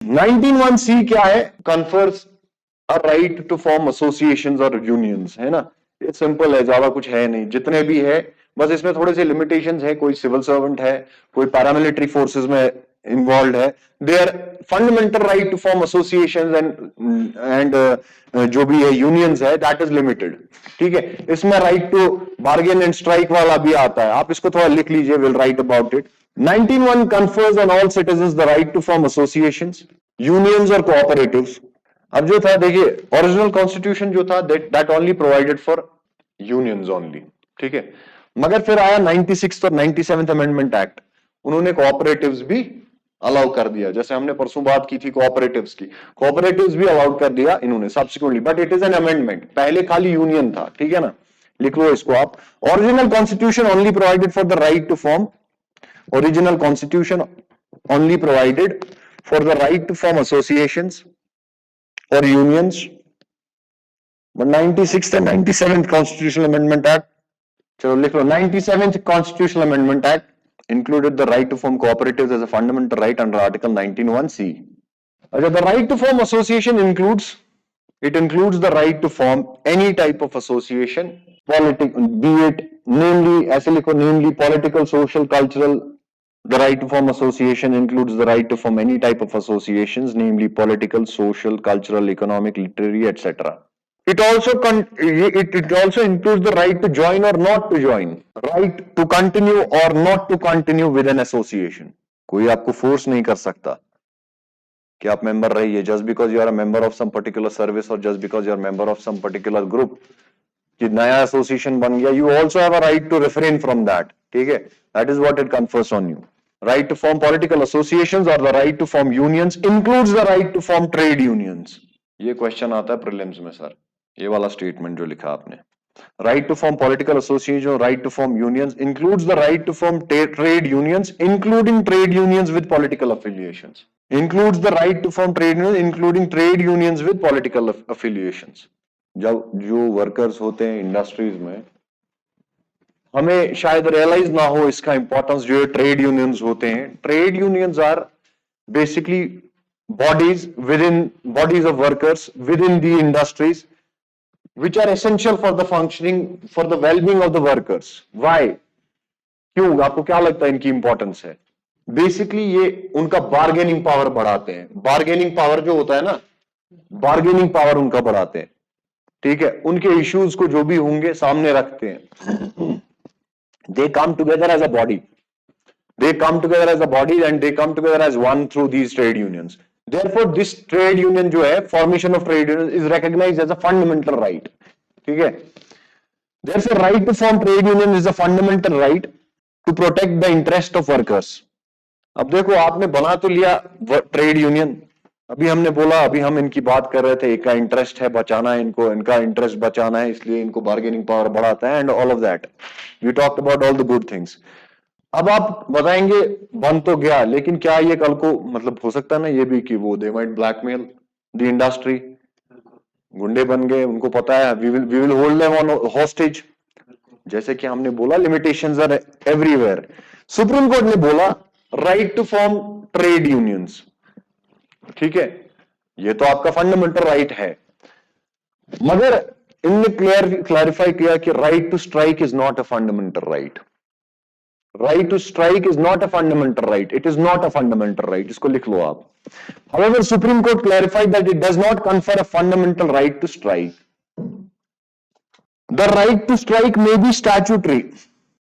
19(1)(c) क्या है? Confers a right to form associations और यूनियंस, है ना। ये सिंपल है, ज्यादा कुछ है नहीं, जितने भी है बस इसमें थोड़े से लिमिटेशंस है। कोई सिविल सर्वेंट है, कोई पैरामिलिट्री फोर्सेस में इन्वॉल्व है, their fundamental right to form associations and जो भी है यूनियंस है, दैट इज लिमिटेड। ठीक है, इसमें right to bargain and strike वाला भी आता है, आप इसको थोड़ा लिख लीजिए, will write about it. 19(1) confers on all citizens the right to form associations, unions or cooperatives. अब जो था देखिए, ओरिजिनल कॉन्स्टिट्यूशन जो था that only provided for unions only. ठीक है, मगर फिर आया 96th और 97th अमेंडमेंट एक्ट, उन्होंने कोऑपरेटिव्स भी अलाउ कर दिया। जैसे हमने परसों बात की थी कोऑपरेटिव्स की, कोऑपरेटिव्स भी अलाउ कर दिया इन्होंने subsequently, but it is an amendment, पहले खाली यूनियन था। ठीक है ना, लिख लो इसको आप। Original constitution only provided for the right to form, original constitution only provided for the right to form associations or unions, but 96th and 97th constitutional amendment act, chalo likh lo, 97th constitutional amendment act included the right to form cooperatives as a fundamental right under article 19(1)(c). The right to form association includes, it includes the right to form any type of association, be it namely, ऐसे लिखो, namely political, social, cultural. The right to form association includes the right to form any type of associations, namely political, social, cultural, economic, literary, etc. It also includes the right to join or not to join, right to continue or not to continue with an association. कोई आपको force नहीं कर सकता कि आप member रहिए, just because you are a member of some particular service or just because you are a member of some particular group, कि नया एसोसिएशन बन गया, you also have a right to refrain from that. ठीक है, that is what it confers on you. Right to form political associations or the right to form unions includes the right to form trade unions. ये question आता है prelims में sir, ये वाला statement जो लिखा आपने, right to form political associations or right to form unions includes the right to form trade unions, including trade unions with political affiliations. Includes the right to form trade unions, including trade unions with political affiliations. जब जो workers होते हैं industries में, हमें शायद realise ना हो इसका इंपॉर्टेंस, जो है ट्रेड यूनियंस होते हैं। Trade unions are basically bodies of workers within the industries which are essential for the functioning, for the well-being of the workers. Why? क्यों, आपको क्या लगता है इनकी इंपॉर्टेंस है? बेसिकली ये उनका बार्गेनिंग पावर बढ़ाते हैं। बार्गेनिंग पावर जो होता है ना, बार्गेनिंग पावर उनका बढ़ाते हैं। ठीक है, उनके इश्यूज को जो भी होंगे सामने रखते हैं। They come together as a body. They come together as a body and they come together as one through these trade unions. Therefore, this trade union जो है, formation of trade union is recognized as a fundamental right. ठीक है, therefore, right to form trade union is a fundamental right to protect the interest of workers. अब देखो, आपने बना तो लिया ट्रेड यूनियन, अभी हमने बोला, अभी हम इनकी बात कर रहे थे, एक का इंटरेस्ट है बचाना है इनको, इनका इंटरेस्ट बचाना है, इसलिए इनको बार्गेनिंग पावर बढ़ाता है and all of that, we talked about all the good things. अब आप बताएंगे बन तो गया, लेकिन क्या ये कल को मतलब हो सकता है ना ये भी कि वो they might blackmail the industry, गुंडे बन गए, उनको पता है we will hold them on hostage. जैसे कि हमने बोला, limitations are everywhere. Supreme Court ने बोला right to form trade unions, ठीक है, ये तो आपका फंडामेंटल राइट है, मगर इनने क्लैरिफाई किया कि right to strike is not a fundamental right. Right to strike is not a fundamental right, it is not a fundamental right, इसको लिख लो आप। However, Supreme Court clarified that it does not confer a fundamental right to strike. The right to strike may be statutory.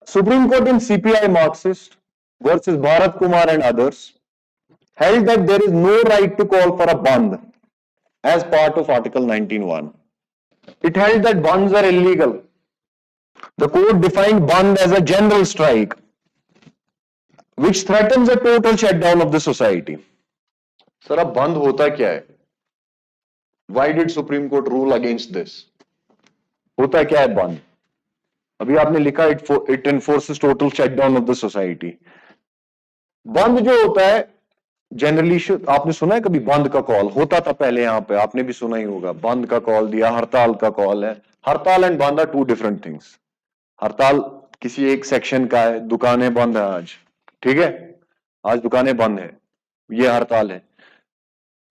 Supreme Court in CPI Marxist versus Bharat Kumar and others held that there is no right to call for a bandh as part of Article 19(1). It held that bandhs are illegal. The court defined bandh as a general strike which threatens a total shutdown of the society. Sir, अब बंद होता क्या है? Why did Supreme Court rule against this? होता क्या है बंद? अभी आपने लिखा it enforces total shutdown of the society. बंद जो होता है जनरली, आपने सुना है कभी बंद का कॉल होता था पहले, यहां पे आपने भी सुना ही होगा, बंद का कॉल दिया, हड़ताल का कॉल है। हड़ताल एंड बंद आर टू डिफरेंट थिंग्स। हड़ताल किसी एक सेक्शन का है, दुकानें बंद है आज, ठीक है, आज दुकानें बंद है, ये हड़ताल है।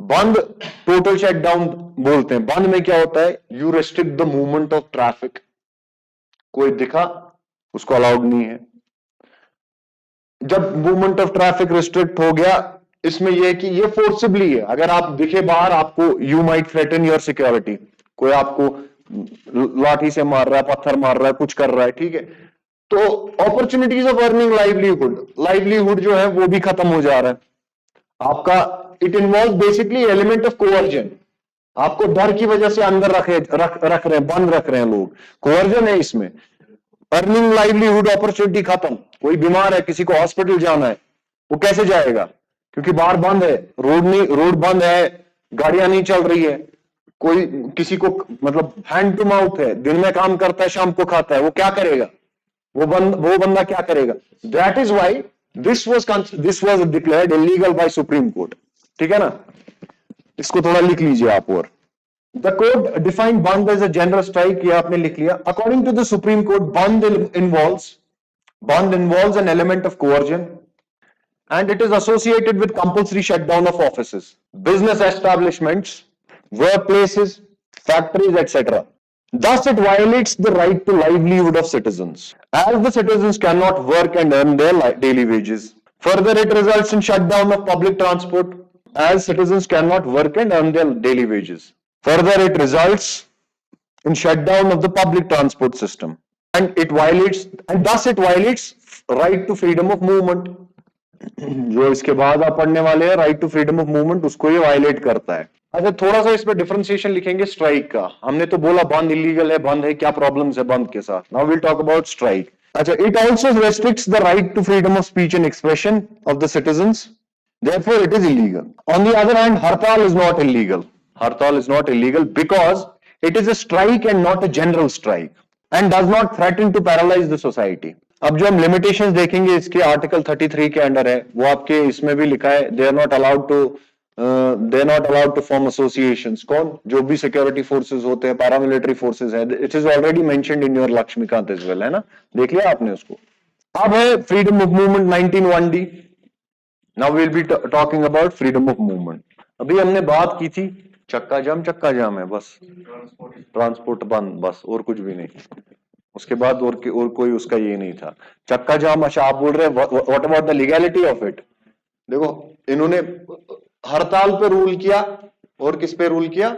बंद टोटल शटडाउन बोलते हैं। बंद में क्या होता है, you restrict the movement of traffic, कोई दिखा उसको अलाउड नहीं है। जब मूवमेंट ऑफ ट्रैफिक रिस्ट्रिक्ट हो गया, इसमें यह है कि ये फोर्सिबली है, अगर आप दिखे बाहर आपको, you might threaten your security, कोई आपको लाठी से मार रहा है, पत्थर मार रहा है, कुछ कर रहा है, ठीक है, तो अपॉर्चुनिटीज ऑफ अर्निंग लाइवलीहुड जो है वो भी खत्म हो जा रहा है आपका। It involve basically element of coercion, आपको डर की वजह से अंदर रख रहे हैं, बंद रख रहे हैं लोग, कोवर्जन है इसमें। अर्निंग लाइवलीहुड अपॉर्चुनिटी खत्म, कोई बीमार है, किसी को हॉस्पिटल जाना है, वो कैसे जाएगा, क्योंकि बाहर बंद है, रोड बंद है, गाड़ियां नहीं चल रही है, कोई किसी को मतलब हैंड टू माउथ है, दिन में काम करता है, शाम को खाता है, वो क्या करेगा, वो बंदा क्या करेगा। That is why this was declared illegal by Supreme Court, ठीक है ना। इसको थोड़ा लिख लीजिए आप। और the court defined bandh as a general strike, ये आपने लिख लिया। According to the Supreme Court, bond involves an element of coercion and it is associated with compulsory shutdown of offices, business establishments, workplaces, factories, etc. Thus, it violates the right to livelihood of citizens, as the citizens cannot work and earn their daily wages. Further, it results in shutdown of public transport, as citizens cannot work and earn their daily wages. Further, it results in shutdown of the public transport system, and thus it violates right to freedom of movement. जो इसके बाद आप पढ़ने वाले हैं, right to freedom of movement, उसको ये violet करता है। अच्छा, थोड़ा सा इसमें डिफरेंशिएशन लिखेंगे स्ट्राइक का। हमने तो बोला बंद इलीगल है, बंद है, क्या प्रॉब्लम्स है बंद के साथ। Now will talk about strike. अच्छा, it also restricts the right to freedom of speech and expression of the citizens, therefore it is illegal. On the other hand, hartal is not illegal. Hartal is not illegal because it is a strike and not a general strike and does not threaten to paralyze the society. अब जो हम limitations देखेंगे इसके article 33 के under है, वो आपके इसमें भी लिखा है, they are not allowed to form associations. कौन, जो भी सिक्योरिटी फोर्सेस होते हैं, पैरामिलिट्री फोर्सेस है, it is already mentioned in your Laxmikanth as well, है ना, देख लिया आपने उसको। अब है freedom of movement 19(1)(d। Now we will be talking about freedom of movement. अभी हमने बात की थी चक्का जाम है, बस ट्रांसपोर्ट बंद, बस और कुछ भी नहीं, उसके बाद और कोई उसका ये नहीं था। चक्का जाम, अच्छा आप बोल रहे हैं what about the legality of it. देखो, इन्होंने हड़ताल पे रूल किया और किस पे रूल किया,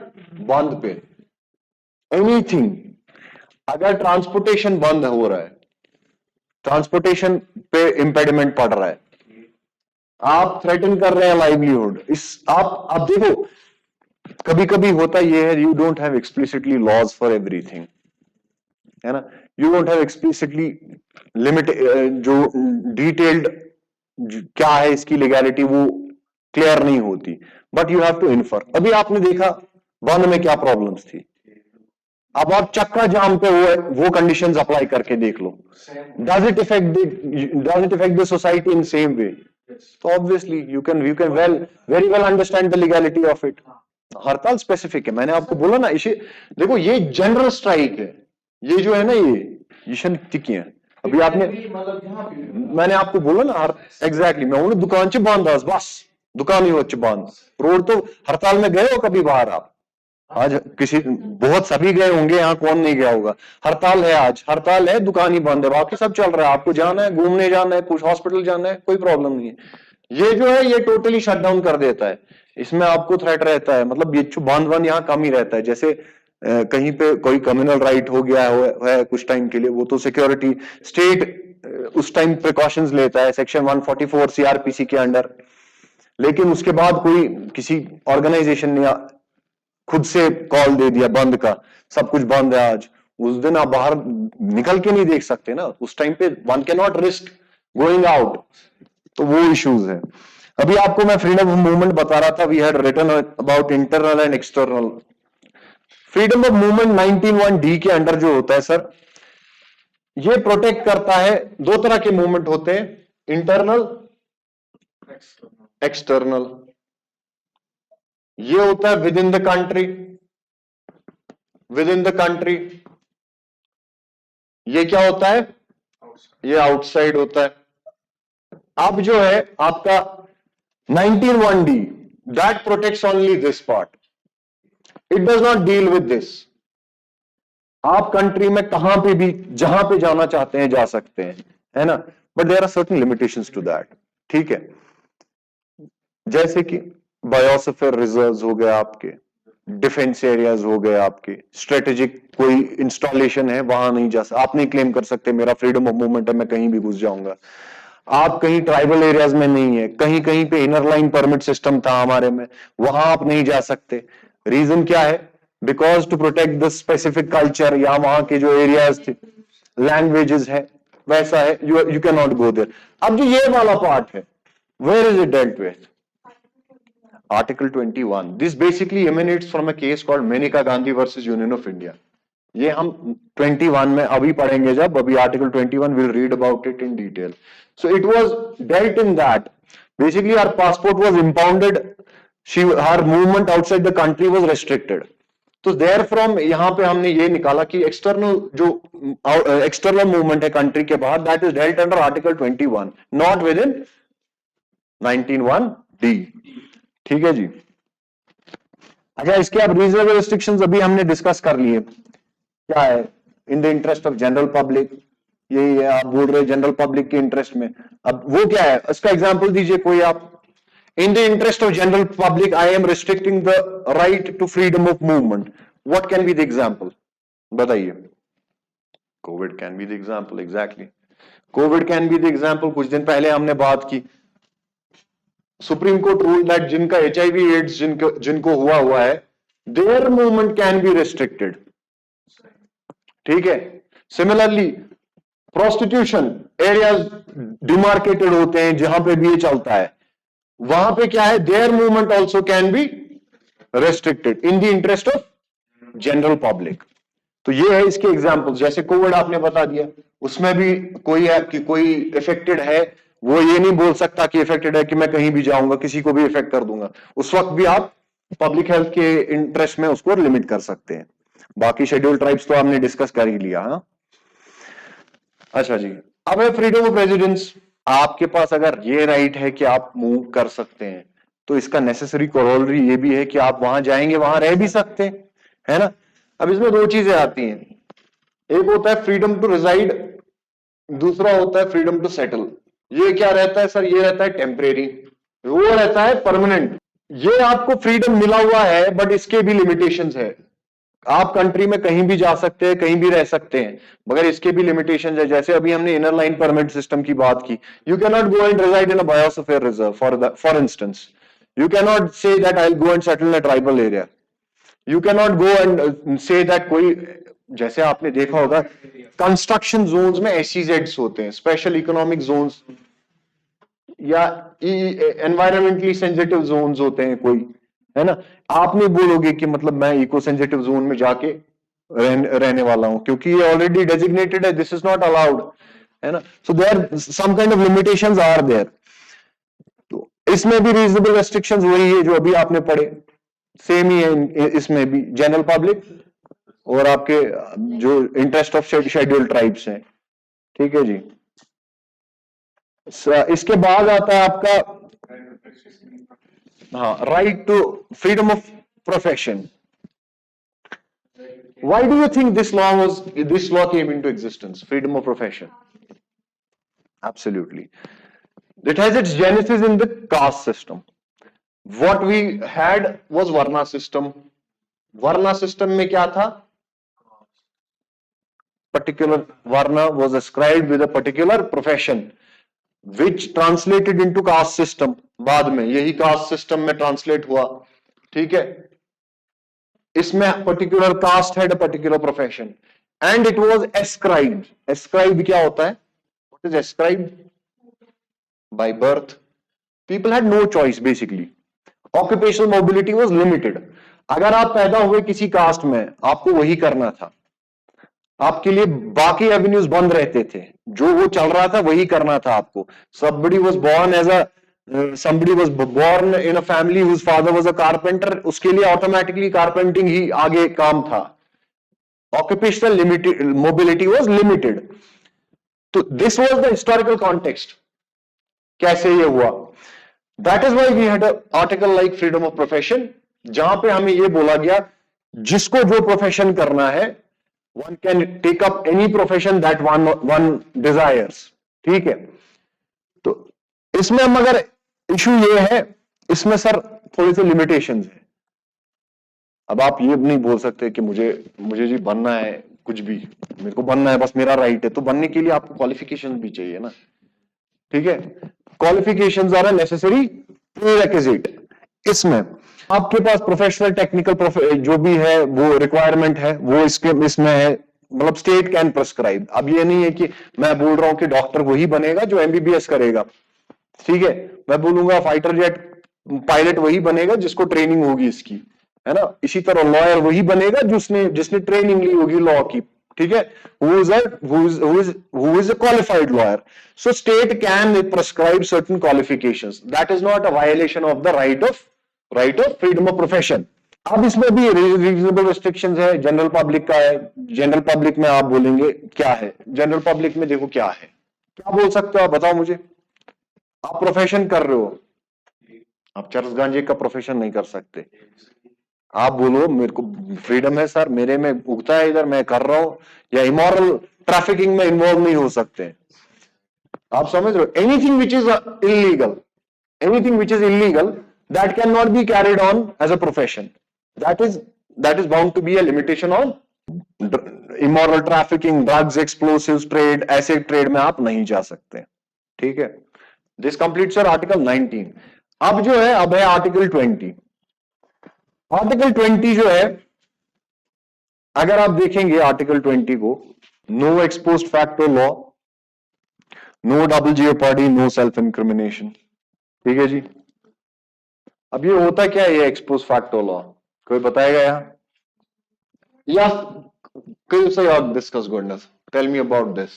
बंद पे। एनीथिंग, अगर ट्रांसपोर्टेशन बंद हो रहा है, ट्रांसपोर्टेशन पे इंपेडिमेंट पड़ रहा है, आप थ्रेटन कर रहे हैं लाइवलीहुड, आप देखो, कभी कभी होता ये है, you don't have explicitly laws for everything, है ना, you don't have explicitly limit, जो डिटेल्ड क्या है इसकी लीगैलिटी वो क्लियर नहीं होती, but you have to infer. अभी आपने देखा बंद में क्या प्रॉब्लम्स थी, अब आप चक्का जाम पे वो कंडीशंस अप्लाई करके देख लो, does it effect the society in same way. तो obviously you can very well understand the legality of it. हड़ताल स्पेसिफिक है, मैंने आपको बोला ना, इसे देखो, ये जनरल स्ट्राइक है, ये जो है ना, ये टिकी है। अभी आपने, मैंने आपको बोला ना, एग्जैक्टली मैं हूं दुकान च बंद, बस दुकान ही हो बंद, रोड तो हड़ताल में गए हो कभी बाहर आप? आज किसी, बहुत सभी गए होंगे यहाँ, कौन नहीं गया होगा। हड़ताल है, आज हड़ताल है, दुकान ही बंद है, बाकी सब चल रहा है, आपको जाना है, घूमने जाना है, कुछ हॉस्पिटल जाना है, कोई प्रॉब्लम नहीं है। ये जो है ये टोटली शटडाउन कर देता है, इसमें आपको थ्रेट रहता है, मतलब ये बंद यहाँ कम ही रहता है। जैसे कहीं पे कोई कम्युनल राइट हो गया है कुछ टाइम के लिए, वो तो सिक्योरिटी स्टेट उस टाइम प्रिकॉशंस लेता है, सेक्शन 144 सीआरपीसी के अंडर। लेकिन उसके बाद कोई किसी ऑर्गेनाइजेशन ने खुद से कॉल दे दिया बंद का, सब कुछ बंद है आज, उस दिन आप बाहर निकल के नहीं देख सकते ना, उस टाइम पे one can not risk going out, तो वो इश्यूज है। अभी आपको मैं फ्रीडम ऑफ मूवमेंट बता रहा था, we had written about internal and external. Freedom of movement 19(1)(d) के अंडर जो होता है सर, ये प्रोटेक्ट करता है, दो तरह के मूवमेंट होते हैं, इंटरनल, एक्सटर्नल। ये होता है विद इन द कंट्री, ये क्या होता है, ये आउटसाइड होता है। अब जो है आपका 19(1)(d), that protects only this part. It does not deal with this. आप कंट्री में कहां पे भी जहां पे जाना चाहते हैं जा सकते हैं, है ना, but there are certain limitations to that. ठीक है, जैसे कि बायोस्फीयर रिजर्व्स हो गए आपके, डिफेंस एरियाज हो गए आपके, स्ट्रेटेजिक कोई इंस्टॉलेशन है वहां नहीं जा सकते, आप नहीं क्लेम कर सकते मेरा फ्रीडम ऑफ मूवमेंट है मैं कहीं भी घुस जाऊंगा. आप कहीं ट्राइबल एरियाज में नहीं है, कहीं कहीं पे इनर लाइन परमिट सिस्टम था हमारे में, वहां आप नहीं जा सकते. रीजन क्या है? Because to protect the specific culture, या वहां के जो एरियाज थे, लैंग्वेजेस है, वैसा है, you can not go there. अब जो ये वाला पार्ट है, where is it dealt with? Article 21. This basically emanates from a case called Maneka Gandhi versus Union of India. ये हम 21 में अभी पढ़ेंगे, जब अभी Article 21 we'll read about it in detail. So it was dealt in that. Basically, her passport was impounded. Her movement outside the country was restricted. तो therefrom यहाँ पे हमने ये निकाला कि एक्सटर्नल जो एक्सटर्नल मूवमेंट है कंट्री के बाहर, that is dealt under Article 21, not within 19(1)(d). ठीक है जी. अच्छा, इसके अब रीजनेबल रिस्ट्रिक्शंस अभी हमने डिस्कस कर लिए. क्या है? इन the interest of general public. यही है, आप बोल रहे जनरल पब्लिक के इंटरेस्ट में. अब वो क्या है, इसका एग्जांपल दीजिए कोई आप. In the interest of general public I am restricting the right to freedom of movement. What can be the example? बताइए. Covid can be the example. Exactly, Covid can be the example. कुछ दिन पहले हमने बात की, supreme court rule that जिनका HIV AIDS जिनको हुआ है, their movement can be restricted. ठीक है. सिमिलरली प्रोस्टिट्यूशन एरियाज डिमार्केटेड होते हैं, जहां पे भी ये चलता है, वहां पे क्या है, their movement also can be restricted in the interest of general public. तो ये है इसके एग्जाम्पल्स. जैसे कोविड आपने बता दिया, उसमें भी कोई है कि कोई इफेक्टेड है, वो ये नहीं बोल सकता कि इफेक्टेड है कि मैं कहीं भी जाऊंगा किसी को भी इफेक्ट कर दूंगा. उस वक्त भी आप पब्लिक हेल्थ के इंटरेस्ट में उसको लिमिट कर सकते हैं. बाकी शेड्यूल्ड ट्राइब्स तो आपने डिस्कस कर ही लिया. हाँ, अच्छा जी. अब है फ्रीडम ऑफ रेजिडेंस. आपके पास अगर ये राइट है कि आप मूव कर सकते हैं, तो इसका नेसेसरी कोरोलरी ये भी है कि आप वहां जाएंगे, वहां रह भी सकते हैं, है ना. अब इसमें दो चीजें आती हैं. एक होता है फ्रीडम टू रिजाइड, दूसरा होता है फ्रीडम टू सेटल. ये क्या रहता है सर? ये रहता है टेम्परेरी, वो रहता है परमानेंट. ये आपको फ्रीडम मिला हुआ है, बट इसके भी लिमिटेशंस है. आप कंट्री में कहीं भी जा सकते हैं, कहीं भी रह सकते हैं, मगर इसके भी लिमिटेशंस है. जैसे अभी हमने इनर लाइन परमिट सिस्टम की बात की. You can not go and reside in a biosphere reserve for instance. You can not say that I will go and settle in a tribal area. You can not go and say that कोई, जैसे आपने देखा होगा construction Jones में SEZs होते हैं, special economic zones, या environmentally sensitive Jones होते हैं कोई, है ना. आप नहीं बोलोगे कि मतलब मैं इको सेंसिटिव जोन में जाके रहने वाला हूं, क्योंकि ये ऑलरेडी डेजिग्नेटेड है. दिस इज नॉट अलाउड, है ना. So there some kind of limitations are there. तो इसमें भी रीजनेबल रेस्ट्रिक्शंस वही है जो अभी आपने पढ़े, सेम ही है इसमें भी. जनरल पब्लिक और आपके जो इंटरेस्ट ऑफ शेड्यूल्ड ट्राइब्स हैं. ठीक है जी. इसके बाद आता है आपका, हाँ, right to freedom of profession. Why do you think this law came into existence? Freedom of profession. Absolutely. It has its genesis in the caste system. What we had was varna system. Varna system में क्या था? particular varna was ascribed with a particular profession which translated into caste system. बाद में यही caste system में translate हुआ. ठीक है. इसमें particular caste had a particular profession and it was ascribed. Ascribed क्या होता है? What is ascribed? By birth. People had no choice basically. Occupational mobility was limited. अगर आप पैदा हुए किसी कास्ट में, आपको वही करना था. आपके लिए बाकी एवेन्यूज बंद रहते थे. जो वो चल रहा था वही करना था आपको. somebody was born in a family whose father was a carpenter. उसके लिए ऑटोमेटिकली कारपेंटिंग ही आगे काम था. Occupational mobility was limited. तो this was the historical context. कैसे ये हुआ? That is why we had article like freedom of profession, जहां पे हमें यह बोला गया जिसको जो प्रोफेशन करना है, one can take up any profession that one desires. ठीक है, तो इसमें मगर इशू ये है, इसमें सर थोड़ी सी लिमिटेशंस है। अब आप ये नहीं बोल सकते कि मुझे मुझे जी बनना है कुछ भी, मेरे को बनना है, बस मेरा राइट है, तो बनने के लिए आपको क्वालिफिकेशन भी चाहिए ना। ठीक है, क्वालिफिकेशंस आर नेसेसरी प्रीरेक्विजिट। इसमें आपके पास प्रोफेशनल टेक्निकल जो भी है वो रिक्वायरमेंट है, वो इसमें है, मतलब स्टेट कैन प्रिस्क्राइब। अब ये नहीं है कि मैं बोल रहा हूं कि डॉक्टर वही बनेगा जो एमबीबीएस करेगा, ठीक है, मैं बोलूंगा फाइटर जेट पायलट वही बनेगा जिसको ट्रेनिंग होगी इसकी, है ना। इसी तरह लॉयर वही बनेगा जिसने ट्रेनिंग ली होगी लॉ की, ठीक है, who is a qualified lawyer. So state can prescribe certain qualifications. That is not a violation of the right of freedom of profession. अब इसमें भी रीजनेबल रिस्ट्रिक्शंस है, जनरल पब्लिक का है। जनरल पब्लिक में आप बोलेंगे क्या है, जनरल पब्लिक में देखो क्या है, क्या बोल सकते हो आप, बताओ मुझे। आप प्रोफेशन कर रहे हो, आप चरस गांजे का प्रोफेशन नहीं कर सकते। आप बोलो मेरे को फ्रीडम है सर, मेरे में उगता है इधर, मैं कर रहा हूं, या इमोरल ट्रैफिकिंग में इन्वॉल्व नहीं हो सकते। आप समझ रहे हो, anything which is illegal, anything which is illegal that can not be carried on as a profession, that is bound to be a limitation on immoral trafficking, drugs, explosives trade, ऐसे trade में आप नहीं जा सकते। ठीक है, this completes your article 19। अब जो है, अब है आर्टिकल 20। आर्टिकल 20 जो है, अगर आप देखेंगे आर्टिकल 20 को, no ex post facto law, no double jeopardy, no self incrimination. ठीक है जी, अब ये होता क्या है ये एक्सपोज फैक्टो लॉ, कोई बताएगा यहां, या कोई से और discuss goodness, tell me about this.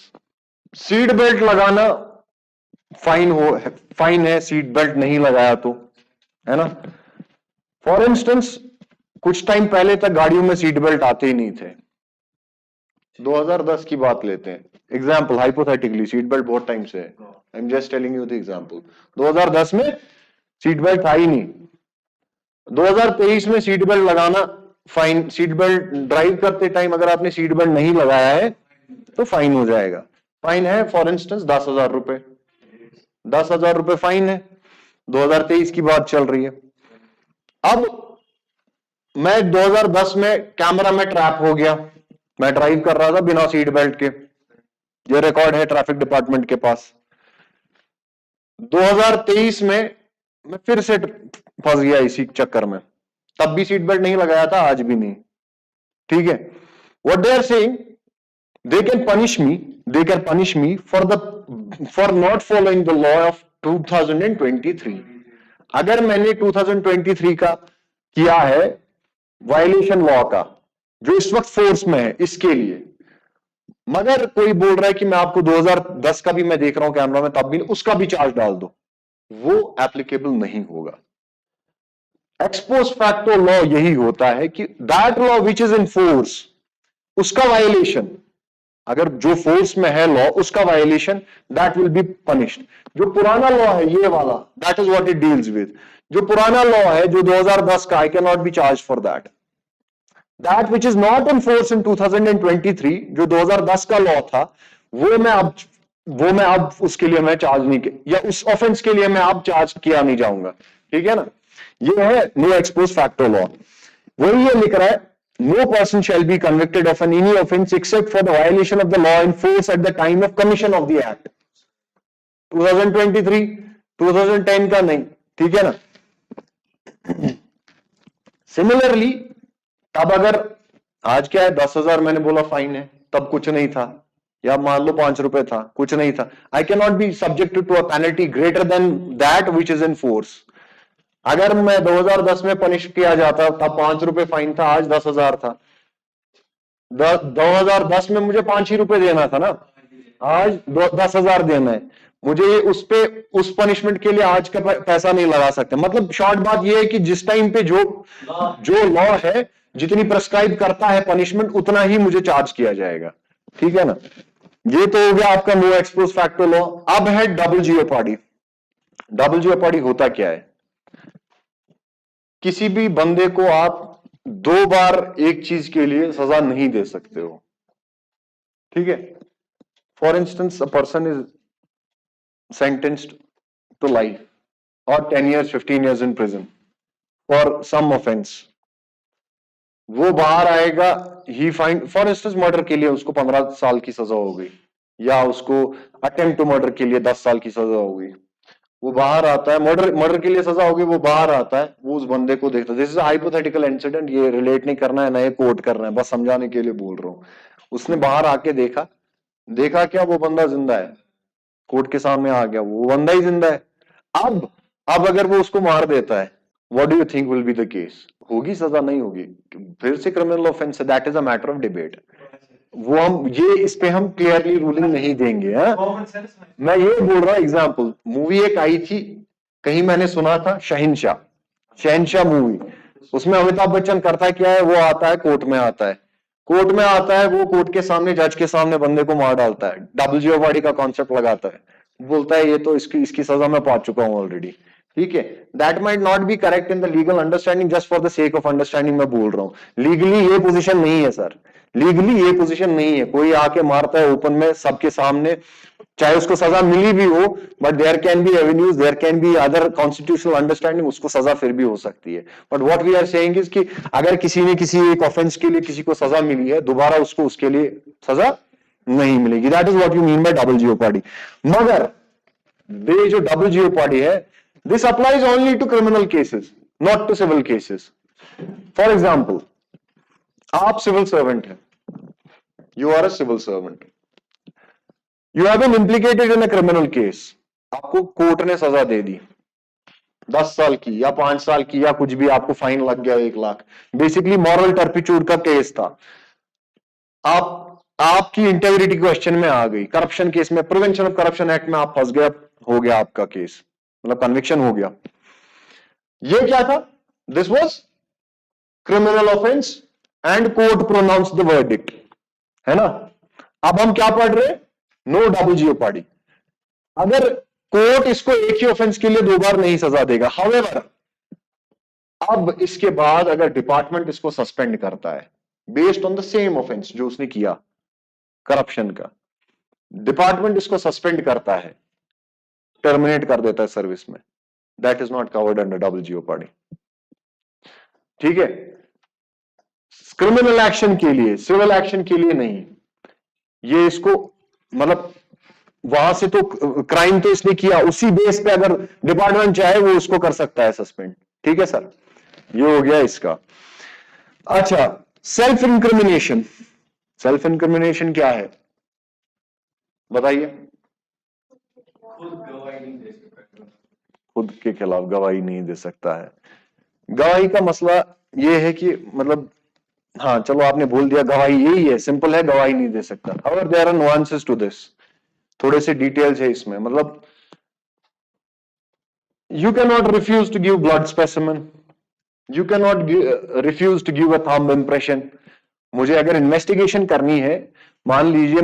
Seat belt लगाना फाइन है, सीट बेल्ट नहीं लगाया तो, है ना। फॉर इंस्टेंस कुछ टाइम पहले तक गाड़ियों में सीट बेल्ट आते ही नहीं थे। 2010 की बात लेते हैं, एग्जाम्पल हाइपोथेटिकली, सीट बेल्ट बहुत टाइम से है, I am just telling you the example. 2010 में सीट बेल्ट था ही नहीं। 2023 में सीट बेल्ट लगाना फाइन, सीट बेल्ट ड्राइव करते टाइम अगर आपने सीट बेल्ट नहीं लगाया है तो फाइन हो जाएगा। फाइन है फॉर इंस्टेंस 10,000 रुपए, 10,000 रुपए फाइन है। 2023 की बात चल रही है। अब मैं 2010 में कैमरा में ट्रैप हो गया, मैं ड्राइव कर रहा था बिना सीट बेल्ट के, ये रिकॉर्ड है ट्रैफिक डिपार्टमेंट के पास। 2023 में मैं फिर से फंस गया इसी चक्कर में, तब भी सीट बेल्ट नहीं लगाया था, आज भी नहीं। ठीक है, what they are saying, they can punish me for not following the law of 2023। अगर मैंने 2023 का किया है वायलेशन लॉ का, जो इस वक्त फोर्स में है, इसके लिए, मगर कोई बोल रहा है कि मैं आपको 2010 का भी मैं देख रहा हूं कैमरा में, तब भी उसका भी चार्ज डाल दो, वो एप्लीकेबल नहीं होगा। एक्सपोज फैक्टो लॉ यही होता है कि that law which is in force, उसका वायलेशन, अगर जो फोर्स में है लॉ, उसका violation, that will be punished. जो पुराना लॉ है ये वाला, that is what it deals with. जो पुराना लॉ है जो 2010 का, आई can not B charge for that. That which is not in force in 2023, जो 2010 का लॉ था, वो मैं अब उसके लिए मैं चार्ज नहीं, या उस ऑफेंस के लिए मैं अब चार्ज किया नहीं जाऊंगा। ठीक है ना, ये है नो एक्सपोज फैक्टो लॉ। वही ये लिख रहा है, no person shall be convicted of any offence except for the violation of the law in force at the time of commission of the act. 2023, 2010 का नहीं। ठीक है ना। सिमिलरली, तब अगर आज क्या है, 10,000 मैंने बोला फाइन है, तब कुछ नहीं था, या मान लो 5 रुपए था, कुछ नहीं था। I can not be subjected to a penalty greater than that which is in force. अगर मैं 2010 में पनिश किया जाता, तब 5 रुपए फाइन था, आज 10,000 था। 2010 में मुझे 5 ही रुपए देना था ना, आज 10,000 देना है मुझे। उस पनिशमेंट के लिए आज का पैसा नहीं लगा सकते। मतलब शॉर्ट बात यह है कि जिस टाइम पे जो लॉ है, जितनी प्रेस्क्राइब करता है पनिशमेंट, उतना ही मुझे चार्ज किया जाएगा। ठीक है ना। ये तो हो गया आपका नो एक्सपोज फैक्टो लॉ। अब है डबल जियोपार्डी। डबल जियोपार्डी होता क्या है? किसी भी बंदे को आप 2 बार एक चीज के लिए सजा नहीं दे सकते हो, ठीक है? For instance a person is sentenced to life or 10 years 15 years in prison for some offense, वो बाहर आएगा, ही फाइंड फॉर इंस्टेंस मर्डर के लिए उसको 15 साल की सजा हो गई, या उसको अटेम्प्ट टू मर्डर के लिए 10 साल की सजा हो गई, वो बाहर आता है, मर्डर मर्डर के लिए सजा हो गई, वो बाहर आता है, वो उस बंदे को देखता है, दिस इज हाइपोथेटिकल इंसिडेंट, ये रिलेट नहीं करना है, नए कोट करना है, बस समझाने के लिए बोल रहा हूं। उसने बाहर आके देखा, देखा क्या वो बंदा जिंदा है, कोर्ट के सामने आ गया, वो बंदा ही जिंदा है। अब अगर वो उसको मार देता है, what do you think will be the case? होगी सजा, नहीं होगी? फिर से क्रिमिनल ऑफेंस है, that is a matter of debate. वो हम ये इस पे हम क्लियरली रूलिंग नहीं देंगे। मैं ये बोल रहा हूं, एग्जाम्पल मूवी एक आई थी, कहीं मैंने सुना था, शहनशाह, शहनशाह मूवी, उसमें अमिताभ बच्चन करता क्या है, वो आता है कोर्ट में, आता है कोर्ट में, आता है वो कोर्ट के सामने, जज के सामने बंदे को मार डालता है, डबल जियोपार्डी का कॉन्सेप्ट लगाता है, बोलता है ये तो इसकी इसकी सजा मैं पा चुका हूं ऑलरेडी, ठीक है? That might not be correct in the legal understanding, just for the sake of understanding मैं बोल रहा हूं, लीगली ये पोजीशन नहीं है सर, लीगली ये पोजीशन नहीं है। कोई आके मारता है ओपन में सबके सामने, चाहे उसको सजा मिली भी हो, but there can be avenues, there can be other constitutional understanding, उसको सजा फिर भी हो सकती है। But what we are saying is कि अगर किसी ने किसी एक ऑफेंस के लिए किसी को सजा मिली है, दोबारा उसको उसके लिए सजा नहीं मिलेगी। That is what you mean by double jeopardy. मगर ये जो डबल जियोपार्डी है, this applies only to criminal cases, not to civil cases. For example, आप सिविल सर्वेंट है, you are a civil servant, you have been implicated in a criminal case, आपको court ने सजा दे दी 10 साल की या 5 साल की या कुछ भी, आपको फाइन लग गया 1 लाख, बेसिकली मॉरल टर्पिट्यूड का केस था, आप आपकी इंटेग्रिटी क्वेश्चन में आ गई, करप्शन केस में, प्रिवेंशन ऑफ करप्शन एक्ट में आप फंस गया, हो गया आपका केस, मतलब कन्विक्शन हो गया। ये क्या था? This was criminal offence and court pronounce the verdict, है ना? अब हम क्या पढ़ रहे हैं? No double jeopardy. अगर कोर्ट इसको एक ही ऑफेंस के लिए 2 बार नहीं सजा देगा, हाउएवर अब इसके बाद अगर डिपार्टमेंट इसको सस्पेंड करता है based on the same offence जो उसने किया, करप्शन का, डिपार्टमेंट इसको सस्पेंड करता है, टर्मिनेट कर देता है सर्विस में, that is not covered under double jeopardy, ठीक है? क्रिमिनल एक्शन के लिए, सिविल एक्शन के लिए नहीं, ये इसको मतलब वहां से तो क्राइम तो इसने किया, उसी बेस पे अगर डिपार्टमेंट चाहे वो उसको कर सकता है सस्पेंड, ठीक है सर? ये हो गया इसका। अच्छा, सेल्फ इंक्रिमिनेशन, सेल्फ इंक्रिमिनेशन क्या है बताइए? खुद के खिलाफ गवाही नहीं दे सकता है। गवाही का मसला ये है कि मतलब, हाँ चलो आपने बोल दिया, गवाही यही है, सिंपल है, गवाही नहीं दे सकता। और there are nuances to this, थोड़े से डिटेल्स है इसमें, मतलब you cannot refuse to give blood specimen, you cannot refuse to give a thumb impression। मुझे अगर इन्वेस्टिगेशन करनी है, मान लीजिए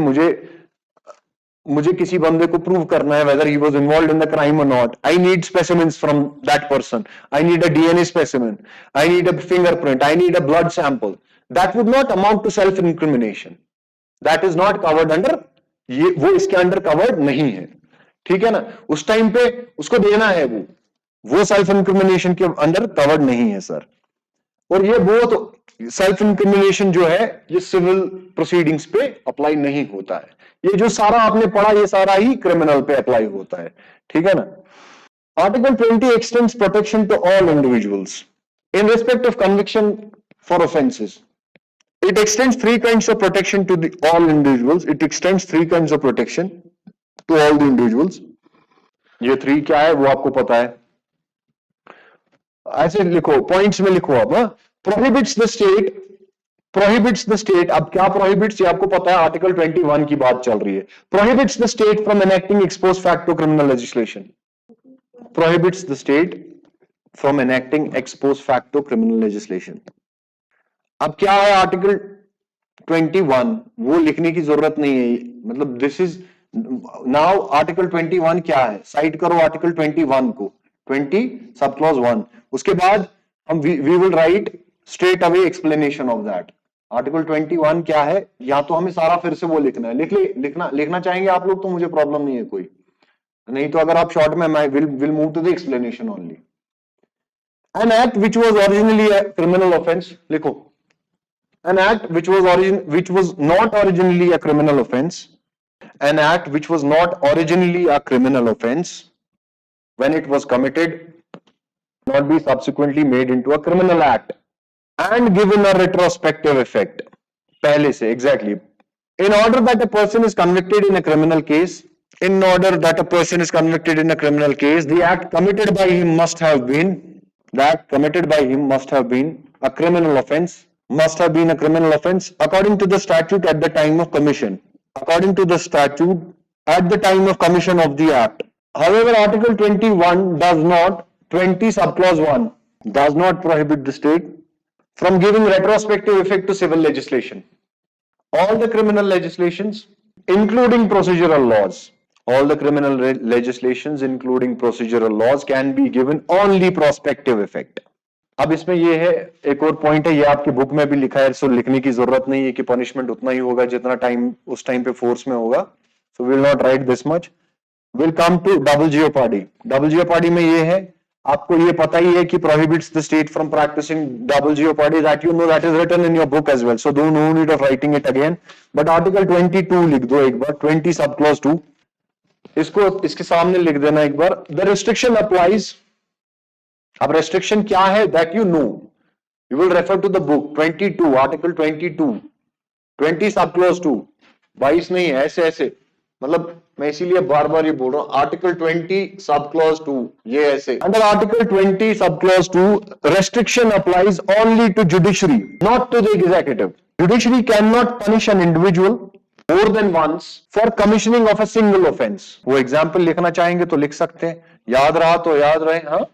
मुझे किसी बंदे को प्रूव करना है whether he was involved in the crime or not, I need specimens from that person, I need a DNA specimen, I need a fingerprint, I need a blood sample, that would not amount to self incrimination, that is not covered under, ये वो इसके under covered नहीं है, ठीक है ना? उस time पे उसको देना है, वो सेल्फ इंक्रिमिनेशन के अंडर कवर्ड नहीं है सर। और ये वो तो सेल्फ इंक्रिमिनेशन जो है ये सिविल प्रोसीडिंग्स पे अप्लाई नहीं होता है, ये जो सारा आपने पढ़ा ये सारा ही क्रिमिनल पे अप्लाई होता है, ठीक है ना? Article 20 extends protection to all individuals in respect of conviction for offenses. It extends 3 kinds of protection to all individuals. It extends 3 kinds of protection to all the individuals. ये 3 क्या है वो आपको पता है, ऐसे लिखो, पॉइंट्स में लिखो आप। Prohibits the state, prohibits the state, अब क्या प्रोहिबिट्स ये आपको पता है, आर्टिकल 21 की बात चल रही है। Prohibits the state from enacting ex post facto criminal legislation, prohibits the state from enacting ex post facto criminal legislation. अब क्या है आर्टिकल 21, वो लिखने की जरूरत नहीं है, मतलब दिस इज नाउ आर्टिकल 21 क्या है, साइड करो आर्टिकल 21 को, 20 सब क्लॉज 1, उसके बाद हम we will write straight away explanation of that. Article 21 क्या है, या तो हमें सारा फिर से वो लिखना है, लिखना चाहेंगे आप लोग तो मुझे प्रॉब्लम नहीं है कोई, नहीं तो अगर आप शॉर्ट में, मैं will move to the explanation only. An act which was originally a criminal offence, लिखो, an act which was not originally a criminal offense, an act which was not originally a criminal offense, when it was committed, not be subsequently made into a criminal act and given a retrospective effect, pehle se exactly, in order that a person is convicted in a criminal case, in order that a person is convicted in a criminal case, the act committed by him must have been, the act committed by him must have been a criminal offense, must have been a criminal offense according to the statute at the time of commission, according to the statute at the time of commission of the act. However, Article 21 does not, 20 subclause 1 does not prohibit the state from giving retrospective effect to civil legislation. All the criminal legislations, including procedural laws, all the criminal legislations, including procedural laws, can be given only prospective effect. अब इसमें ये है, एक और point है, ये आपकी book में भी लिखा है, सो लिखने की जरूरत नहीं है कि पनिशमेंट उतना ही होगा जितना टाइम उस टाइम पे फोर्स में होगा, so will not write this much. Will come to double jeopardy. Double jeopardy में ये है, आपको ये पता ही है कि prohibits the state from practising double jeopardy, that you know, that is written in your book as well, so don't no need of writing it again, but article 22 लिख दो एक बार, 20 सब क्लॉज 2, इसको इसके सामने लिख देना एक बार। द रिस्ट्रिक्शन अप्लाइज, अब रेस्ट्रिक्शन क्या है, that you know, you will refer to the book 22, article 22, 20 sub clause 2, 22 नहीं है, ऐसे ऐसे, मतलब मैं इसीलिए बार बार ये बोल रहा हूं, आर्टिकल 20 सब क्लॉज 2, ये ऐसे, under article 20 sub clause 2, restriction applies only to judiciary, not to the executive. Judiciary can not punish an individual more than once for commissioning of a single offense। वो example लिखना चाहेंगे तो लिख सकते हैं, याद रहा तो याद रहे, हाँ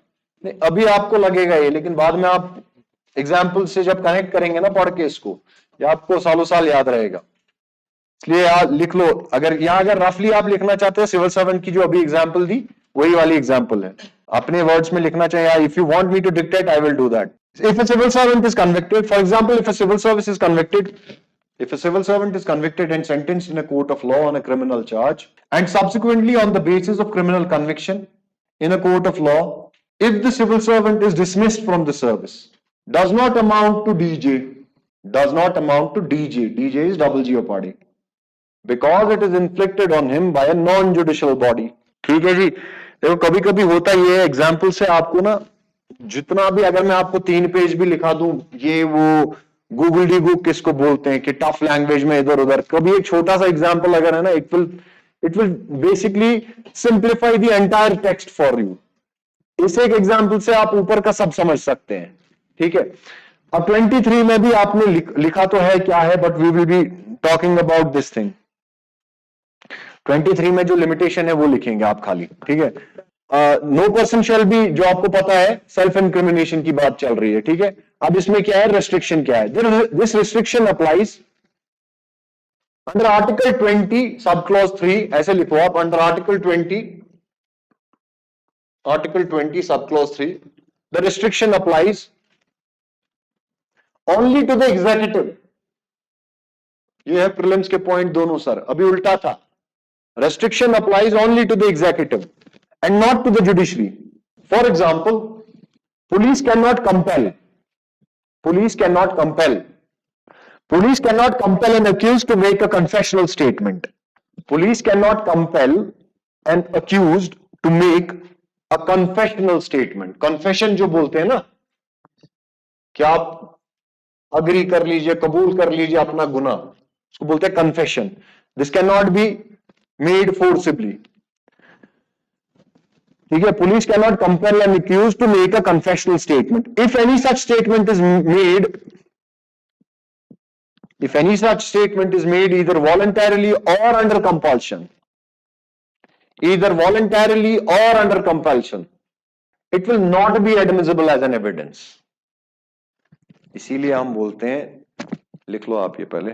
नहीं अभी आपको लगेगा ये, लेकिन बाद में आप एग्जाम्पल से जब कनेक्ट करेंगे ना पढ़ के इसको, ये आपको सालों साल याद रहेगा, इसलिए याद लिख लो। अगर यहाँ अगर रफली आप लिखना चाहते हो, सिविल सर्वेंट की जो अभी एग्जाम्पल दी वही वाली एग्जाम्पल है, अपने वर्ड्स में लिखना चाहिए। If you want me to dictate, I will do that. If a civil servant is convicted, for example, if a civil service is convicted, if a civil servant is convicted and sentenced in a court of law on a criminal charge, and subsequently on the basis of criminal conviction in a court of law, if the civil servant is dismissed from the service, does not amount to DJ, does not amount to DJ, DJ is double jeopardy, because it is inflicted on him by a non-judicial body। ठीक है जी, देखो कभी कभी होता ये है, example से आपको ना जितना भी, अगर मैं आपको 3 पेज भी लिखा दूं, ये वो गूगल डी बुक किसको बोलते हैं कि टफ लैंग्वेज में इधर उधर, कभी एक छोटा सा एग्जांपल अगर है ना, it will basically simplify the entire text for you. इस एक एग्जांपल से आप ऊपर का सब समझ सकते हैं, ठीक है। अब 23 में भी आपने लिखा तो है क्या है, but we will be talking about this thing. 23 में जो लिमिटेशन है वो लिखेंगे आप खाली, ठीक है। नो पर्सन शैल बी, जो आपको पता है सेल्फ इंक्रिमिनेशन की बात चल रही है, ठीक है। अब इसमें क्या है, रेस्ट्रिक्शन क्या है, this restriction applies under article 20 sub clause 3, ऐसे लिखो आप, under article 20 sub clause 3, the restriction applies only to the executive. ये है प्रीलिम्स के पॉइंट दोनों सर, अभी उल्टा था, restriction applies only to the executive and not to the judiciary। For example, police cannot compel an accused to make a confessional statement। Police cannot compel an accused to make a confessional statement। confession जो बोलते हैं ना, क्या आप agree कर लीजिए, कबूल कर लीजिए अपना गुनाह, उसको बोलते हैं confession। This cannot be made forcibly, ठीक है। Police can not compel an accused to make a confessional statement if any such statement is made, either voluntarily or under compulsion, it will not be admissible as an evidence। इसीलिए हम बोलते हैं, लिख लो आप ये पहले,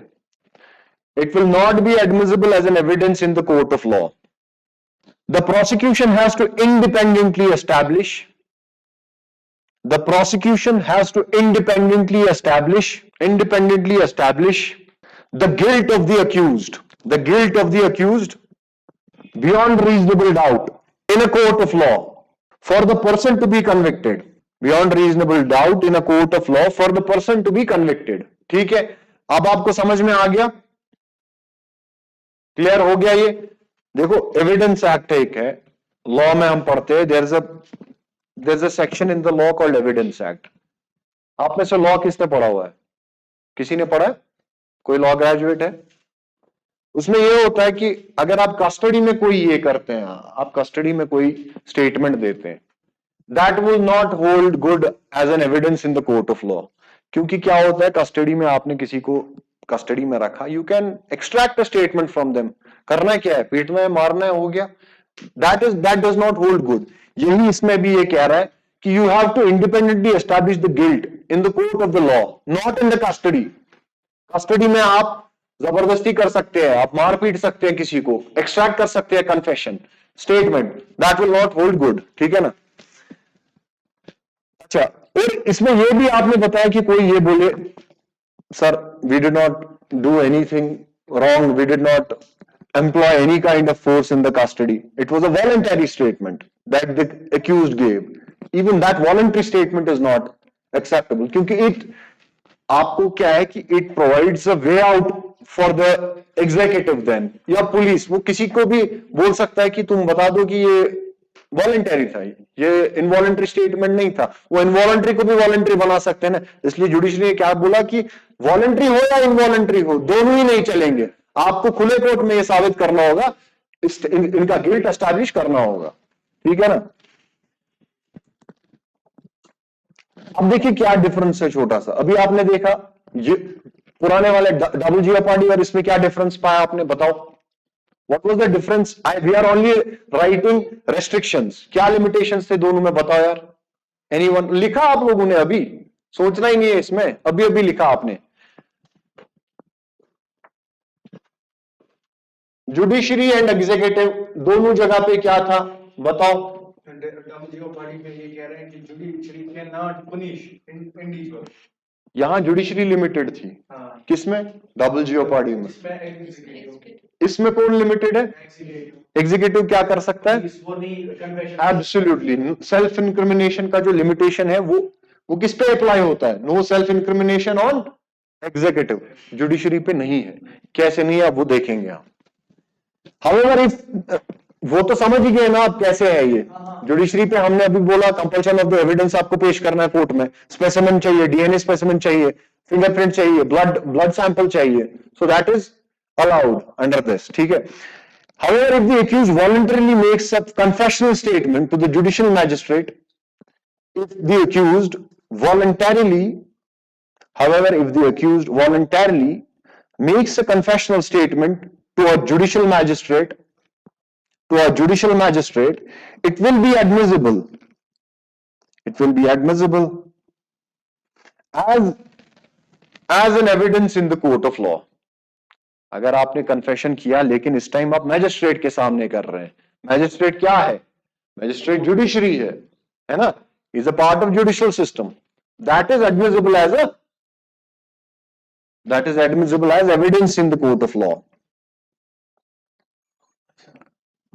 It will not be admissible as an evidence in the court of law. The prosecution has to independently establish. The prosecution has to independently establish the guilt of the accused. The guilt of the accused beyond reasonable doubt in a court of law for the person to be convicted. Beyond reasonable doubt in a court of law for the person to be convicted. ठीक है, अब आपको समझ में आ गया, clear हो गया ये? देखो एविडेंस एक्ट एक है, लॉ में हम पढ़ते हैं, there is a section in the law called evidence act. आप में से लॉ किसने पढ़ा हुआ है? किसी ने पढ़ा है? कोई लॉ ग्रेजुएट है? उसमें ये होता है कि अगर आप कस्टडी में कोई ये करते हैं, आप कस्टडी में कोई स्टेटमेंट देते हैं, that will not hold good as an evidence in the court of law. क्योंकि क्या होता है, कस्टडी में आपने किसी को कस्टडी में रखा, you can extract a statement from them. करना क्या है? पीटना है, मारना है, हो गया. That does not hold good. यही इसमें भी ये कह रहा है कि you have to independently establish the guilt in the court of the law, not in the custody. Custody में आप जबरदस्ती कर सकते हैं, आप मार पीट सकते हैं किसी को, एक्सट्रैक्ट कर सकते हैं confession statement, that will not hold good. ठीक है ना? अच्छा, और इसमें यह भी आपने बताया कि कोई ये बोले, sir we did not do anything wrong, we did not employ any kind of force in the custody. It was a voluntary statement that the accused gave. Even that voluntary statement is not acceptable, क्योंकि it आपको क्या है कि it provides a way out for the executive then या police, वो किसी को भी बोल सकता है कि तुम बता दो कि ये वॉलंटरी था, ये इनवॉलंटरी स्टेटमेंट नहीं था. वो इनवॉलंटरी को भी वॉलंटरी बना सकते हैं ना. इसलिए जुडिशरी ने क्या बोला कि वॉलंटरी हो या इनवॉलंटरी हो, दोनों ही नहीं चलेंगे. आपको खुले कोर्ट में ये साबित करना होगा, इनका गिल्ट एस्टैब्लिश करना होगा. ठीक है ना? अब देखिए क्या डिफरेंस है छोटा सा. अभी आपने देखा ये पुराने वाले डबल जियोपार्डी और इसमें क्या डिफरेंस पाया आपने, बताओ. What was the difference? We are only writing restrictions. क्या limitations थे दोनों में, बताओ यार. Anyone? लिखा आप लोगों ने, अभी सोचना ही नहीं है इसमें, अभी अभी लिखा आपने. जुडिशरी एंड एग्जीक्यूटिव दोनों जगह पे क्या था, बताओ. डब्ल्यूजीओपार्डी में ये कह रहे हैं कि judiciary can not punish individual. यहां जुडिशरी लिमिटेड थी. हाँ. किसमें? डबल जियोपार्डी में. इसमें कौन लिमिटेड है? एग्जीक्यूटिव क्या कर सकता है? एब्सोल्युटली. सेल्फ इंक्रिमिनेशन का जो लिमिटेशन है वो किस पे अप्लाई होता है? No self incrimination on executive. Judiciary पे नहीं है. कैसे नहीं है आप वो देखेंगे आप. हाउएवर इफ, वो तो समझ ही गए ना आप कैसे है ये. जुडिशरी पे हमने अभी बोला कंपल्शन ऑफ द एविडेंस आपको पेश करना है कोर्ट में. स्पेसिमेन चाहिए, डीएनए स्पेसिमेन चाहिए, फिंगरप्रिंट चाहिए, ब्लड सैंपल चाहिए. So that is allowed under this. ठीक है? However, if the accused voluntarily makes a confessional statement to the judicial magistrate, if the accused voluntarily makes a confessional statement to a judicial magistrate, it will be admissible. It will be admissible as an evidence in the court of law. अगर आपने confession किया लेकिन इस time आप magistrate के सामने कर रहे हैं. मैजिस्ट्रेट क्या है? मैजिस्ट्रेट जुडिशरी है ना? Is a part of judicial system. That is admissible as evidence in the court of law.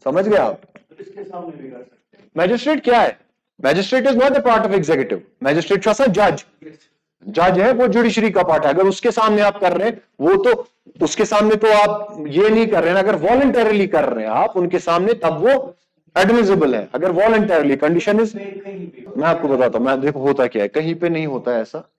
समझ गए आप? इसके सामने भी कर सकते हैं. मैजिस्ट्रेट क्या है? Magistrate is not a part of executive. Magistrate का जज है, वो जुडिशरी का पार्ट है. अगर उसके सामने आप कर रहे हैं, वो तो उसके सामने तो आप ये नहीं कर रहे हैं. अगर वॉलंटरीली कर रहे हैं आप उनके सामने, तब वो एडमिसिबल है. अगर वॉलंटरीली, कंडीशन इज, मैं आपको बताता हूं, मैं देखो होता क्या है, कहीं पे नहीं होता है ऐसा.